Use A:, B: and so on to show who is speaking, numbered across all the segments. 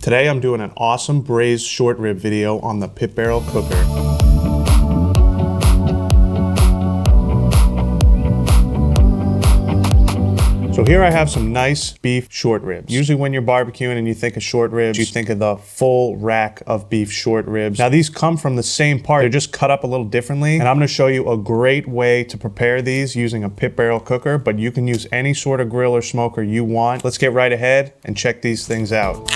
A: Today I'm doing an awesome braised short rib video on the pit barrel cooker. So here I have some nice beef short ribs. Usually when you're barbecuing and you think of short ribs, you think of the full rack of beef short ribs. Now these come from the same part, they're just cut up a little differently. And I'm gonna show you a great way to prepare these using a pit barrel cooker, but you can use any sort of grill or smoker you want. Let's get right ahead and check these things out.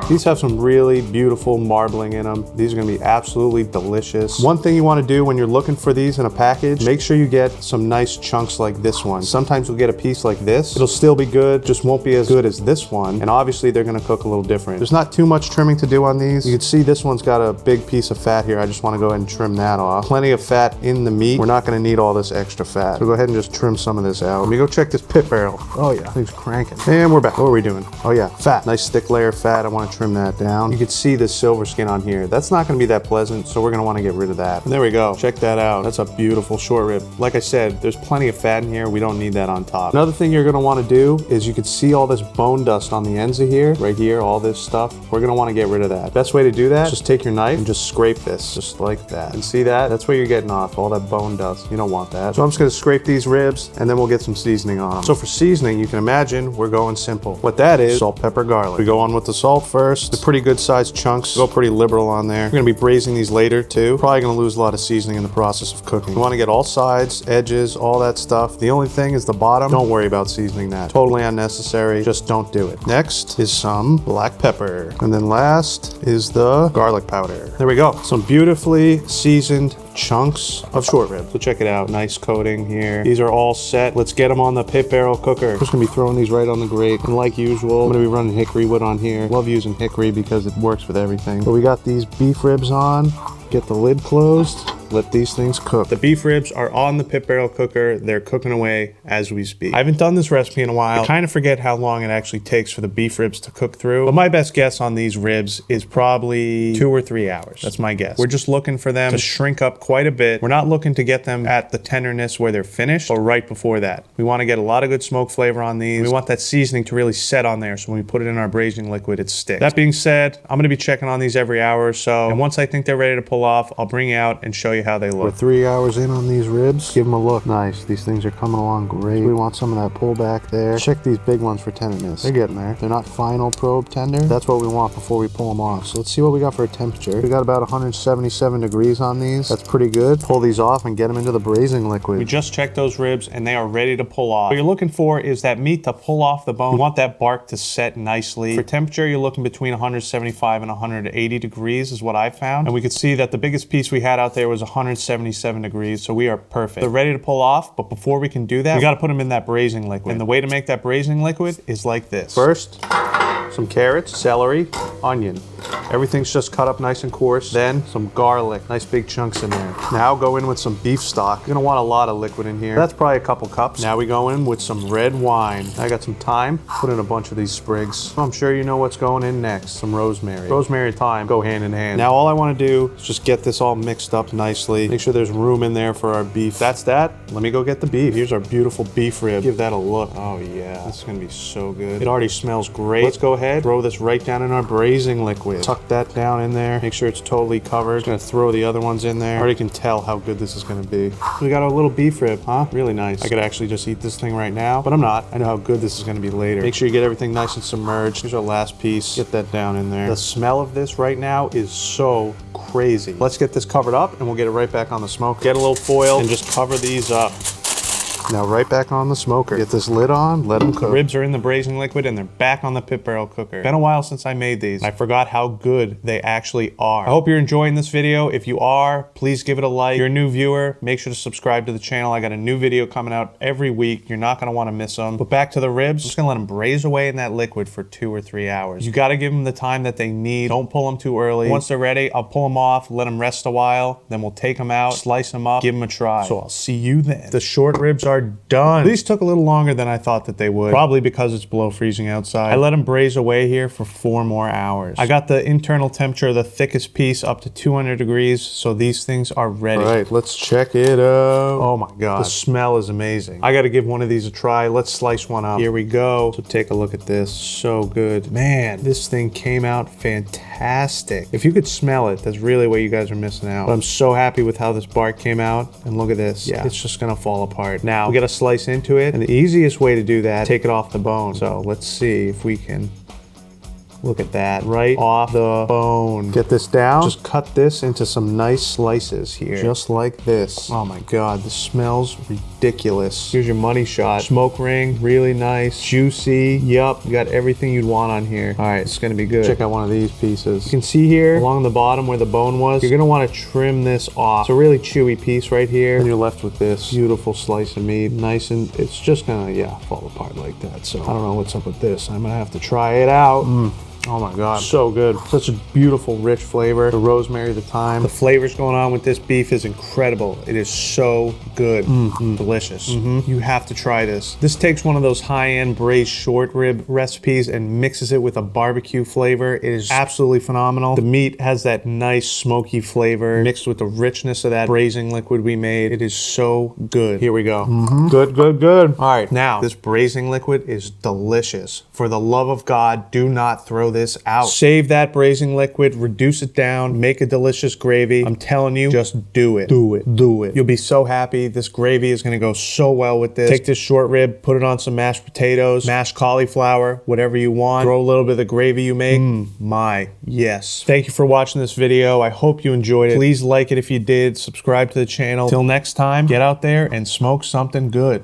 A: These have some really beautiful marbling in them. These are gonna be absolutely delicious. One thing you wanna do when you're looking for these in a package, make sure you get some nice chunks like this one. Sometimes you'll get a piece like this. It'll still be good, just won't be as good as this one. And obviously they're gonna cook a little different. There's not too much trimming to do on these. You can see this one's got a big piece of fat here. I just wanna go ahead and trim that off. Plenty of fat in the meat. We're not gonna need all this extra fat. So go ahead and just trim some of this out. Let me go check this pit barrel. Oh yeah, thing's cranking. And we're back. What are we doing? Oh yeah, fat. Nice thick layer of fat. I wanna trim that down. You can see the silver skin on here. That's not gonna be that pleasant, so we're gonna wanna get rid of that. And there we go. Check that out. That's a beautiful short rib. Like I said, there's plenty of fat in here. We don't need that on top. Another thing you're gonna wanna do is you can see all this bone dust on the ends of here, right here, all this stuff. We're gonna wanna get rid of that. Best way to do that, just take your knife and just scrape this, just like that. And see that? That's what you're getting off, all that bone dust. You don't want that. So I'm just gonna scrape these ribs and then we'll get some seasoning on them. So for seasoning, you can imagine we're going simple. What that is, salt, pepper, garlic. We go on with the salt first. The pretty good sized chunks. Go pretty liberal on there. We're gonna be braising these later too. Probably gonna lose a lot of seasoning in the process of cooking. You wanna get all sides, edges, all that stuff. The only thing is the bottom. Don't worry about seasoning that. Totally unnecessary. Just don't do it. Next is some black pepper. And then last is the garlic powder. There we go. Some beautifully seasoned chunks of short rib. So check it out. Nice coating here. These are all set. Let's get them on the pit barrel cooker. I'm just gonna be throwing these right on the grate. And like usual, I'm gonna be running hickory wood on here. Love using hickory because it works with everything. But we got these beef ribs on. Get the lid closed. Let these things cook. The beef ribs are on the pit barrel cooker. They're cooking away as we speak. I haven't done this recipe in a while. I kind of forget how long it actually takes for the beef ribs to cook through. But my best guess on these ribs is probably 2 or 3 hours. That's my guess. We're just looking for them to shrink up quite a bit. We're not looking to get them at the tenderness where they're finished or right before that. We want to get a lot of good smoke flavor on these. We want that seasoning to really set on there so when we put it in our braising liquid, it sticks. That being said, I'm going to be checking on these every hour or so. And once I think they're ready to pull off, I'll bring you out and show you how they look. We're 3 hours in on these ribs. Give them a look. Nice. These things are coming along great. We want some of that pullback there. Check these big ones for tenderness. They're getting there. They're not final probe tender. That's what we want before we pull them off. So let's see what we got for a temperature. We got about 177 degrees on these. That's pretty good. Pull these off and get them into the braising liquid. We just checked those ribs and they are ready to pull off. What you're looking for is that meat to pull off the bone. You want that bark to set nicely. For temperature, you're looking between 175 and 180 degrees is what I found. And we could see that the biggest piece we had out there was 177 degrees, so we are perfect. They're ready to pull off, but before we can do that, we got to put them in that braising liquid. And the way to make that braising liquid is like this. First, some carrots, celery, onion. Everything's just cut up nice and coarse. Then some garlic, nice big chunks in there. Now go in with some beef stock. You're gonna want a lot of liquid in here. That's probably a couple cups. Now we go in with some red wine. I got some thyme. Put in a bunch of these sprigs. I'm sure you know what's going in next. Some rosemary. Rosemary and thyme go hand in hand. Now all I wanna do is just get this all mixed up nicely. Make sure there's room in there for our beef. That's that. Let me go get the beef. Here's our beautiful beef rib. Give that a look. Oh yeah, this is gonna be so good. It already smells great. Let's go ahead, throw this right down in our braising liquid. Tuck that down in there. Make sure it's totally covered. Just gonna throw the other ones in there. I already can tell how good this is gonna be. We got our little beef rib, huh? Really nice. I could actually just eat this thing right now, but I'm not. I know how good this is gonna be later. Make sure you get everything nice and submerged. Here's our last piece. Get that down in there. The smell of this right now is so crazy. Let's get this covered up and we'll get it right back on the smoke. Get a little foil and just cover these up. Now right back on the smoker. Get this lid on, let them cook. The ribs are in the braising liquid and they're back on the pit barrel cooker. Been a while since I made these. I forgot how good they actually are. I hope you're enjoying this video. If you are, please give it a like. If you're a new viewer, make sure to subscribe to the channel. I got a new video coming out every week. You're not gonna wanna miss them. But back to the ribs, I'm just gonna let them braise away in that liquid for 2 or 3 hours. You gotta give them the time that they need. Don't pull them too early. Once they're ready, I'll pull them off, let them rest a while, then we'll take them out, slice them up, give them a try. So I'll see you then. The short ribs are are done. These took a little longer than I thought that they would, probably because it's below freezing outside. I let them braise away here for 4 more hours. I got the internal temperature of the thickest piece up to 200 degrees, so these things are ready. All right, let's check it out. Oh my God, the smell is amazing. I got to give one of these a try. Let's slice one up. Here we go. So take a look at this. So good. Man, this thing came out fantastic. If you could smell it, that's really what you guys are missing out. But I'm so happy with how this bark came out. And look at this. Yeah, it's just gonna fall apart. Now, we gotta slice into it. And the easiest way to do that, take it off the bone. So let's see if we can. Look at that, right off the bone. Get this down. Just cut this into some nice slices here. Just like this. Oh my God, this smells ridiculous. Here's your money shot. Smoke ring, really nice, juicy. Yup, you got everything you'd want on here. All right, it's gonna be good. Check out one of these pieces. You can see here, along the bottom where the bone was, you're gonna wanna trim this off. It's a really chewy piece right here. And you're left with this beautiful slice of meat. Nice and, it's just gonna, yeah, fall apart like that. So I don't know what's up with this. I'm gonna have to try it out. Oh my God, so good. Such a beautiful, rich flavor. The rosemary, the thyme. The flavors going on with this beef is incredible. It is so good. Delicious. You have to try this. This takes one of those high-end braised short rib recipes and mixes it with a barbecue flavor. It is absolutely phenomenal. The meat has that nice smoky flavor mixed with the richness of that braising liquid we made. It is so good. Here we go. Good, good, good. All right, now this braising liquid is delicious. For the love of God, do not throw this out. Save that braising liquid, reduce it down, make a delicious gravy. I'm telling you, just do it. Do it. Do it. You'll be so happy. This gravy is gonna go so well with this. Take this short rib, put it on some mashed potatoes, mashed cauliflower, whatever you want. Throw a little bit of the gravy you make. My, yes. Thank you for watching this video. I hope you enjoyed it. Please like it if you did. Subscribe to the channel. Till next time, get out there and smoke something good.